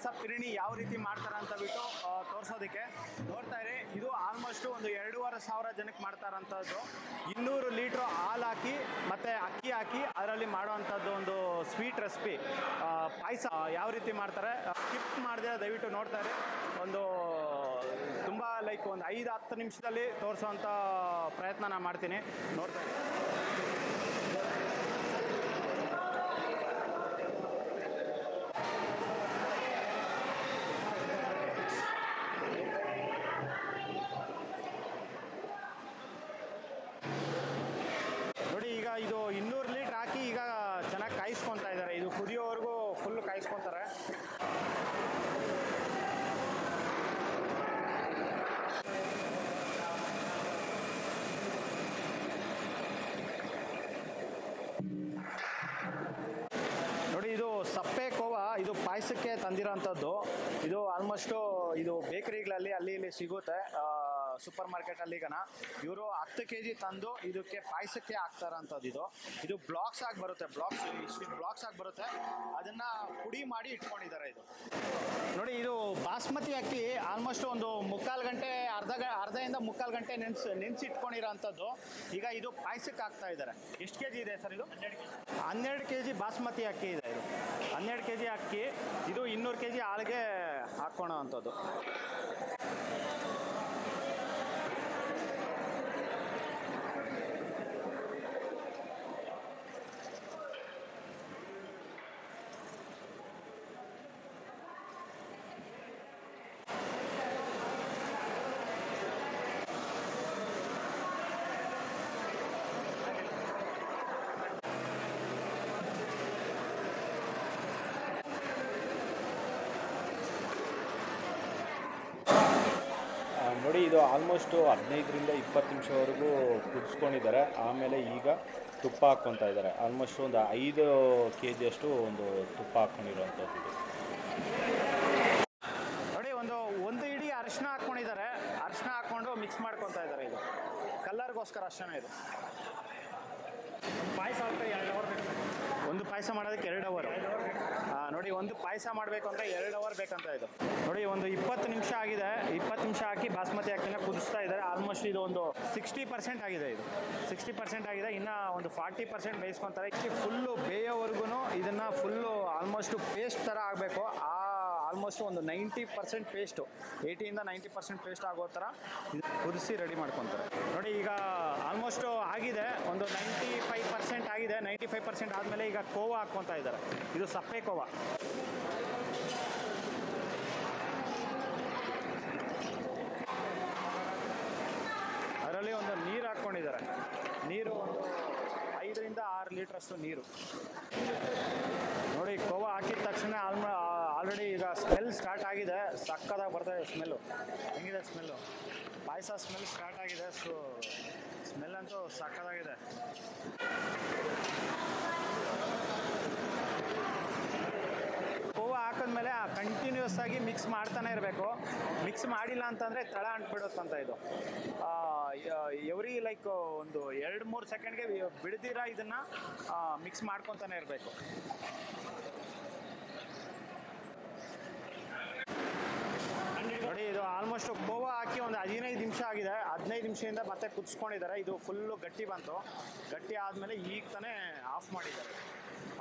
ಪಾಯಸ ಪಿರಿಣಿ ಯಾವ ರೀತಿ ಮಾಡ್ತಾರೆ ಅಂತ ಬಿಟ್ಟು ತೋರಿಸೋದಕ್ಕೆ ನೋಡ್ತಾ ಇರಿ. ಇದು ಆಲ್ಮೋಸ್ಟ್ ಒಂದು 2,500 ಜನಕ್ಕೆ ಮಾಡ್ತಾರಂಥದ್ದು. 200 ಲೀಟ್ರ್ ಹಾಲು ಹಾಕಿ ಮತ್ತು ಅಕ್ಕಿ ಹಾಕಿ ಅದರಲ್ಲಿ ಮಾಡುವಂಥದ್ದು ಒಂದು ಸ್ವೀಟ್ ರೆಸಿಪಿ ಪಾಯಸ ಯಾವ ರೀತಿ ಮಾಡ್ತಾರೆ ಸ್ಕಿಪ್ ಮಾಡಿದೆ ದಯವಿಟ್ಟು ನೋಡ್ತಾ ಇರಿ. ಒಂದು ತುಂಬ ಲೈಕ್ ಒಂದು 5-10 ನಿಮಿಷದಲ್ಲಿ ತೋರಿಸೋವಂಥ ಪ್ರಯತ್ನ ನಾನು ಮಾಡ್ತೀನಿ, ನೋಡ್ತಾ ಇರಿ. ನೋಡಿ ಈಗ ಇದು 200 ಲೀಟ್ರ್ ಹಾಕಿ ಈಗ ಚೆನ್ನಾಗಿ ಕಾಯಿಸ್ಕೊತಾ ಇದ್ದಾರೆ. ಇದು ಕುದಿಯೋವರೆಗೂ ಫುಲ್ ಕಾಯಿಸ್ಕೊತಾರೆ. ನೋಡಿ ಇದು ಸಪ್ಪೆ ಕೋವಾ, ಇದು ಪಾಯಸಕ್ಕೆ ತಂದಿರೋಂಥದ್ದು. ಇದು ಆಲ್ಮೋಸ್ಟು ಇದು ಬೇಕರಿಗಳಲ್ಲಿ ಅಲ್ಲಿ ಇಲ್ಲಿ ಸಿಗುತ್ತೆ, ಸೂಪರ್ ಮಾರ್ಕೆಟಲ್ಲಿ. ಈಗ ಇವರು 10 kg ತಂದು ಇದಕ್ಕೆ ಪಾಯಸಕ್ಕೆ ಹಾಕ್ತಾರಂಥದ್ದು. ಇದು ಬ್ಲಾಕ್ಸ್ ಆಗಿ ಬರುತ್ತೆ, ಬ್ಲಾಕ್ಸ್ ಆಗಿ ಬರುತ್ತೆ. ಅದನ್ನು ಪುಡಿ ಮಾಡಿ ಇಟ್ಕೊಂಡಿದ್ದಾರೆ. ಇದು ನೋಡಿ, ಇದು ಬಾಸ್ಮತಿ ಅಕ್ಕಿ ಆಲ್ಮೋಸ್ಟ್ ಒಂದು 3/4 ಗಂಟೆ ಅರ್ಧದಿಂದ 3/4 ಗಂಟೆ ನೆನೆಸಿ ಇಟ್ಕೊಂಡಿರೋ ಅಂಥದ್ದು. ಈಗ ಇದು ಪಾಯಸಕ್ಕೆ ಹಾಕ್ತಾ ಇದ್ದಾರೆ. ಎಷ್ಟು kg ಇದೆ ಸರ್ ಇದು? 12 kg ಬಾಸ್ಮತಿ ಅಕ್ಕಿ ಇದೆ. ಇದು 12 kg ಅಕ್ಕಿ, ಇದು 200 kg ಹಾಲಿಗೆ ಹಾಕ್ಕೊಳೋ ಅಂಥದ್ದು. ನೋಡಿ, ಇದು ಆಲ್ಮೋಸ್ಟು 15ರಿಂದ 20 ನಿಮಿಷವರೆಗೂ ಕುದಿಸ್ಕೊಂಡಿದ್ದಾರೆ. ಆಮೇಲೆ ಈಗ ತುಪ್ಪ ಹಾಕ್ಕೊತಾ ಇದ್ದಾರೆ. ಆಲ್ಮೋಸ್ಟ್ ಒಂದು 5 kg ಅಷ್ಟು ಒಂದು ತುಪ್ಪ ಹಾಕ್ಕೊಂಡಿರೋವಂಥದ್ದು. ನೋಡಿ, ಒಂದು ಇಡೀ ಅರಿಶಿನ ಹಾಕ್ಕೊಂಡಿದ್ದಾರೆ. ಅರಿಶಿನ ಹಾಕ್ಕೊಂಡು ಮಿಕ್ಸ್ ಮಾಡ್ಕೊತಾ ಇದ್ದಾರೆ. ಇದು ಕಲ್ಲರ್ಗೋಸ್ಕರ ಅಷ್ಟೇ. ಇದು ಪಾಯಸ ಹಾಕಿ 2 ಅವರ್ ಬೇಕು. ಒಂದು ಪಾಯಸ ಮಾಡೋದಕ್ಕೆ 2 ಅವರ್. ನೋಡಿ, ಒಂದು ಪಾಯಸ ಮಾಡಬೇಕು ಅಂದರೆ 2 ಅವರ್ ಬೇಕಂತ. ಇದು ನೋಡಿ, ಒಂದು 20 ನಿಮಿಷ ಆಗಿದೆ. 20 ನಿಮಿಷ ಹಾಕಿ ಬಾಸ್ಮತಿ ಅಕ್ಕಿನ ಕುದಿಸ್ತಾ ಇದ್ದಾರೆ. ಆಲ್ಮೋಸ್ಟ್ ಇದು ಒಂದು 60% ಆಗಿದೆ. ಇದು 60% ಆಗಿದೆ. ಇನ್ನು ಒಂದು 40% ಬೇಯಿಸ್ಕೊತಾರೆ. ಫುಲ್ಲು ಬೇಯೋವರೆಗೂ ಇದನ್ನು ಫುಲ್ಲು ಆಲ್ಮೋಸ್ಟು ಪೇಸ್ಟ್ ಥರ ಆಗಬೇಕು. ಆಲ್ಮೋಸ್ಟ್ ಒಂದು 90% ಪೇಸ್ಟು, 80ರಿಂದ 90% ಪೇಸ್ಟ್ ಆಗೋ ಥರ ಕುದಿಸಿ ರೆಡಿ ಮಾಡ್ಕೊತಾರೆ. ನೋಡಿ, ಈಗ ಆಲ್ಮೋಸ್ಟು ಆಗಿದೆ. ಒಂದು 95% ಆಗಿದೆ. 95% ಆದಮೇಲೆ ಈಗ ಕೋವಾ ಹಾಕ್ಕೊತಾ ಇದ್ದಾರೆ. ಇದು ಸಪ್ಪೆ ಕೋವಾ. ಅದರಲ್ಲಿ ಒಂದು ನೀರು ಹಾಕ್ಕೊಂಡಿದ್ದಾರೆ. ನೀರು ಒಂದು 5ರಿಂದ 6 ಲೀಟ್ರಷ್ಟು ನೀರು. ನೋಡಿ, ಕೋವಾ ಹಾಕಿದ ತಕ್ಷಣ ಆಲ್ರೆಡಿ ಈಗ ಸ್ಮೆಲ್ ಸ್ಟಾರ್ಟ್ ಆಗಿದೆ. ಸಕ್ಕದಾಗಿ ಬರ್ತಾಯಿದೆ ಸ್ಮೆಲ್ಲು. ಹೆಂಗಿದೆ ಸ್ಮೆಲ್ಲು? ಪಾಯಸ ಸ್ಮೆಲ್ ಸ್ಟಾರ್ಟ್ ಆಗಿದೆ. ಸ್ಮೆಲ್ ಅಂತೂ ಸಕ್ಕದಾಗಿದೆ. ಕೋವಾ ಹಾಕಿದ್ಮೇಲೆ ಕಂಟಿನ್ಯೂಸ್ ಆಗಿ ಮಿಕ್ಸ್ ಮಾಡ್ತಾನೆ ಇರಬೇಕು. ಮಿಕ್ಸ್ ಮಾಡಿಲ್ಲ ಅಂತಂದರೆ ತಳ ಅಂಟ್ಬಿಡುತ್ತಂತ. ಇದು ಎವ್ರಿ ಲೈಕ್ ಒಂದು 2-3 ಸೆಕೆಂಡ್ಗೆ ಬಿಡ್ದಿರ ಇದನ್ನು ಮಿಕ್ಸ್ ಮಾಡ್ಕೊತಾನೆ ಇರಬೇಕು. ನೋಡಿ, ಇದು ಆಲ್ಮೋಸ್ಟ್ ಕೋವಾ ಹಾಕಿ ಒಂದು 15 ನಿಮಿಷ ಆಗಿದೆ. 15 ನಿಮಿಷದಿಂದ ಮತ್ತೆ ಕುದಿಸ್ಕೊಂಡಿದ್ದಾರೆ. ಇದು ಫುಲ್ಲು ಗಟ್ಟಿ ಬಂತು. ಗಟ್ಟಿ ಆದಮೇಲೆ ಈಗ ತಾನೇ ಆಫ್ ಮಾಡಿದ್ದಾರೆ.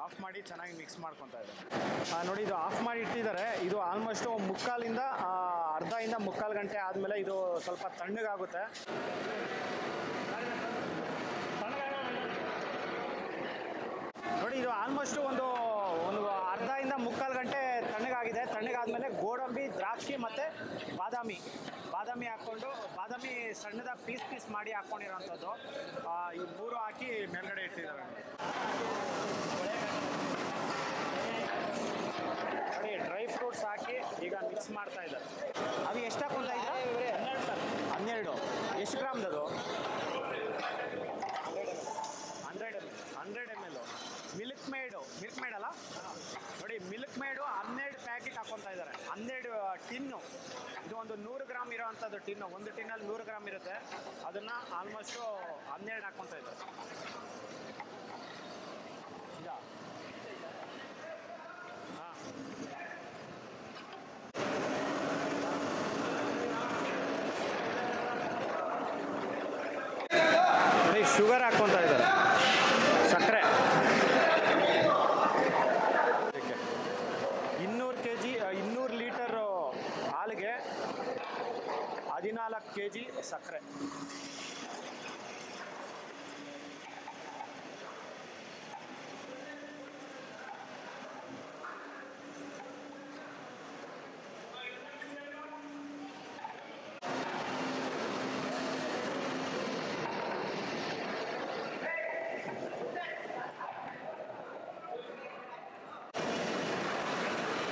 ಆಫ್ ಮಾಡಿ ಚೆನ್ನಾಗಿ ಮಿಕ್ಸ್ ಮಾಡ್ಕೊತಾ ಇದ್ದಾರೆ. ನೋಡಿ, ಇದು ಆಫ್ ಮಾಡಿ ಇಟ್ಟಿದ್ದಾರೆ. ಇದು ಆಲ್ಮೋಸ್ಟು 3/4ರಿಂದ ಅರ್ಧದಿಂದ 3/4 ಗಂಟೆ ಆದಮೇಲೆ ಇದು ಸ್ವಲ್ಪ ತಣ್ಣಗಾಗುತ್ತೆ. ನೋಡಿ, ಇದು ಆಲ್ಮೋಸ್ಟು ಒಂದು ಅರ್ಧದಿಂದ 3/4 ಗಂಟೆ ತಣ್ಣಗಾಗಿದೆ. ತಣ್ಣಗಾದ್ಮೇಲೆ ಗೋಡಂಬಿ, ದ್ರಾಕ್ಷಿ ಮತ್ತು ಬಾದಾಮಿ ಹಾಕ್ಕೊಂಡು, ಬಾದಾಮಿ ಸಣ್ಣದ ಪೀಸ್ ಮಾಡಿ ಹಾಕ್ಕೊಂಡಿರೋಂಥದ್ದು. ಈ 3 ಹಾಕಿ ಮೇಲ್ಗಡೆ ಇಟ್ಟಿದ್ದಾರೆ. ನೋಡಿ, ಡ್ರೈ ಫ್ರೂಟ್ಸ್ ಹಾಕಿ ಈಗ ಮಿಕ್ಸ್ ಮಾಡ್ತಾ ಇದ್ದಾರೆ. ಅದು ಎಷ್ಟು ಹಾಕ್ಕೊತಾ ಇದ್ದಾರೆ? 12. ಎಷ್ಟು ಗ್ರಾಮ್ದದು? 100 ml. ಮಿಲ್ಕ್ ಮೇಡ್ ಅಲ್ಲ? ನೋಡಿ, ಮಿಲ್ಕ್ ಮೇಡು 12 ಪ್ಯಾಕೆಟ್ ಹಾಕ್ಕೊತಾ ಇದ್ದಾರೆ. 12 ಟಿನ್ನು. ಇದು ಒಂದು 100 ಗ್ರಾಮ್ ಇರೋವಂಥದ್ದು ಟಿನ್ನು. ಒಂದು ಟಿನ್ನಲ್ಲಿ 100 ಗ್ರಾಮ್ ಇರುತ್ತೆ. ಅದನ್ನು ಆಲ್ಮೋಸ್ಟು 12 ಹಾಕ್ಕೊತಾ ಇದ್ದಾರೆ. ಹಾಂ, ಶುಗರ್ ಹಾಕ್ಕೊತಾ ಇದ್ದಾರೆ, ಸಕ್ಕರೆ. 200 kg 200 ಲೀಟರ್ ಹಾಲಿಗೆ 14 kg ಸಕ್ಕರೆ.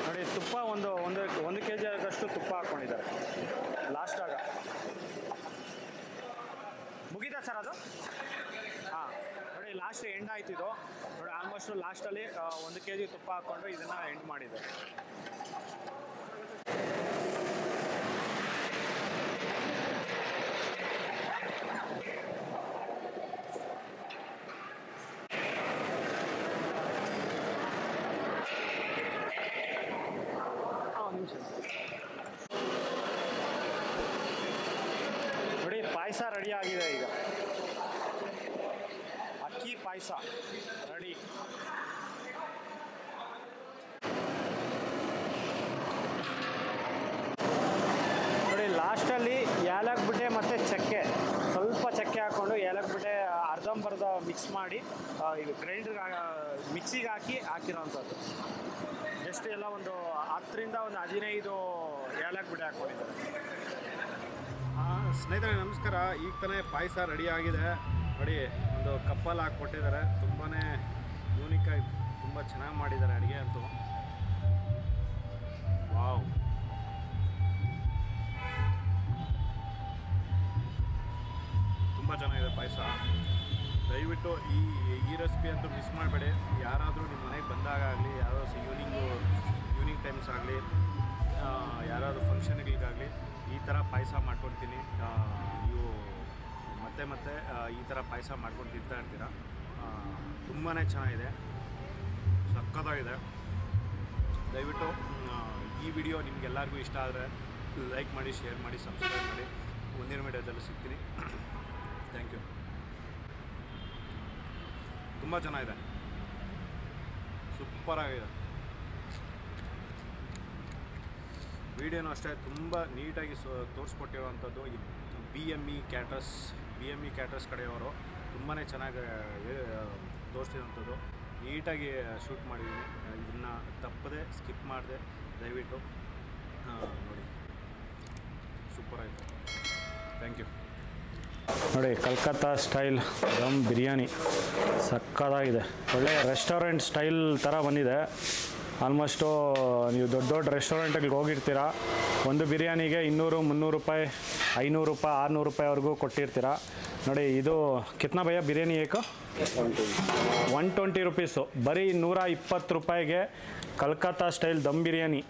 ನೋಡಿ ತುಪ್ಪ ಒಂದು kg ಆಗಷ್ಟು ತುಪ್ಪ ಹಾಕ್ಕೊಂಡಿದ್ದಾರೆ ಲಾಸ್ಟಾಗ. ಮುಗಿತಾ ಸರ್ ಅದು? ಹಾಂ ನೋಡಿ ಲಾಸ್ಟ್ ಎಂಡ್ ಆಯ್ತಿದ್ದು ನೋಡಿ. ಆಲ್ಮೋಸ್ಟ್ ಲಾಸ್ಟಲ್ಲಿ 1 kg ತುಪ್ಪ ಹಾಕ್ಕೊಂಡು ಇದನ್ನು ಎಂಡ್ ಮಾಡಿದೆ. ನೋಡಿ ಪಾಯಸ ರೆಡಿ ಆಗಿದೆ. ಈಗ ಅಕ್ಕಿ ಪಾಯಸ ರೆಡಿ. ನೋಡಿ ಲಾಸ್ಟಲ್ಲಿ ಏಲಕ್ಕಿ ಬುಡ್ಡೆ ಮತ್ತು ಚಕ್ಕೆ, ಸ್ವಲ್ಪ ಚಕ್ಕೆ ಹಾಕ್ಕೊಂಡು ಏಲಕ್ಕಿ ಬುಡ್ಡೆ ಅರ್ಧಂಬರ್ಧ ಮಿಕ್ಸ್ ಮಾಡಿ ಈಗ ಗ್ರೈಂಡ್ರಿಗೆ ಮಿಕ್ಸಿಗೆ ಹಾಕಿರೋವಂಥದ್ದು. ಜಸ್ಟ್ ಎಲ್ಲ ಒಂದು 10 ರಿಂದ 15 ಏಲಕ್ಕಿ ಬುಡ್ಡೆ ಹಾಕ್ಕೊಂಡಿದ್ದಾರೆ. ಸ್ನೇಹಿತರೆ ನಮಸ್ಕಾರ. ಈಗ ತಾನೇ ಪಾಯಸ ರೆಡಿ ಆಗಿದೆ ನೋಡಿ. ಒಂದು ಕಪ್ಪಲ್ಲಿ ಹಾಕ್ಕೊಟ್ಟಿದ್ದಾರೆ. ತುಂಬಾ ಯೂನಿಕಾಗಿ ತುಂಬ ಚೆನ್ನಾಗಿ ಮಾಡಿದ್ದಾರೆ ಅಡುಗೆ ಅಂತೂ. ವಾವ್, ತುಂಬ ಚೆನ್ನಾಗಿದೆ ಪಾಯಸ. ದಯವಿಟ್ಟು ಈ ರೆಸಿಪಿ ಅಂತೂ ಮಿಸ್ ಮಾಡಬೇಡಿ. ಯಾರಾದರೂ ನಿಮ್ಮ ಮನೆಗೆ ಬಂದಾಗಲಿ, ಯಾರಾದರೂ ಈವ್ನಿಂಗ್ ಟೈಮ್ಸ್ ಆಗಲಿ, ಯಾರಾದರೂ ಫಂಕ್ಷನ್ಗಳಿಗಾಗಲಿ ಈ ಥರ ಪಾಯಸ ಮಾಡ್ಕೊಳ್ತೀನಿ. ನೀವು ಮತ್ತೆ ಈ ಥರ ಪಾಯಸ ಮಾಡ್ಕೊಂಡು ತಿಂತಾ ಇರ್ತೀರ. ತುಂಬಾ ಚೆನ್ನಾಗಿದೆ, ಸಕ್ಕತ್ತಾಗಿದೆ. ದಯವಿಟ್ಟು ಈ ವಿಡಿಯೋ ನಿಮಗೆಲ್ಲರಿಗೂ ಇಷ್ಟ ಆದರೆ ಲೈಕ್ ಮಾಡಿ, ಶೇರ್ ಮಾಡಿ, ಸಬ್ಸ್ಕ್ರೈಬ್ ಮಾಡಿ. ಮುಂದಿನ ವಿಡಿಯೋದಲ್ಲಿ ಸಿಗ್ತೀನಿ. Thank you. ತುಂಬ ಚೆನ್ನಾಗಿದೆ, ಸೂಪರಾಗಿದೆ. ವಿಡಿಯೋನೂ ಅಷ್ಟೇ ತುಂಬ ನೀಟಾಗಿ ತೋರಿಸ್ಕೊಟ್ಟಿರುವಂಥದ್ದು. BME ಕ್ಯಾಟ್ರಸ್ ಕಡೆಯವರು ತುಂಬಾ ಚೆನ್ನಾಗಿ ತೋರಿಸಿರೋಂಥದ್ದು. ನೀಟಾಗಿ ಶೂಟ್ ಮಾಡಿದ್ದೀನಿ. ಇದನ್ನು ತಪ್ಪದೆ ಸ್ಕಿಪ್ ಮಾಡಿದೆ. ದಯವಿಟ್ಟು ನೋಡಿ, ಸೂಪರಾಯಿತು. Thank you. ನೋಡಿ ಕಲ್ಕತ್ತಾ ಸ್ಟೈಲ್ ದಮ್ ಬಿರಿಯಾನಿ ಸಕ್ಕತ್ತಾಗಿದೆ. ಒಳ್ಳೆ ರೆಸ್ಟೋರೆಂಟ್ ಸ್ಟೈಲ್ ಥರ ಬಂದಿದೆ. ಆಲ್ಮೋಸ್ಟು ನೀವು ದೊಡ್ಡ ರೆಸ್ಟೋರೆಂಟ್ಗಳಿಗೆ ಹೋಗಿರ್ತೀರ, ಒಂದು ಬಿರಿಯಾನಿಗೆ 200, 300 ರೂಪಾಯಿ, 500 ರೂಪಾಯಿ, 600 ರೂಪಾಯಿವರೆಗೂ ಕೊಟ್ಟಿರ್ತೀರ. ನೋಡಿ ಇದು ಕಿತ್ನಾ ಭಯ್ಯ ಬಿರಿಯಾನಿ ಏಕ 120 ರೂಪೀಸು. ಬರೀ 120 ರೂಪಾಯಿಗೆ ಕಲ್ಕತ್ತಾ ಸ್ಟೈಲ್ ದಮ್ ಬಿರಿಯಾನಿ.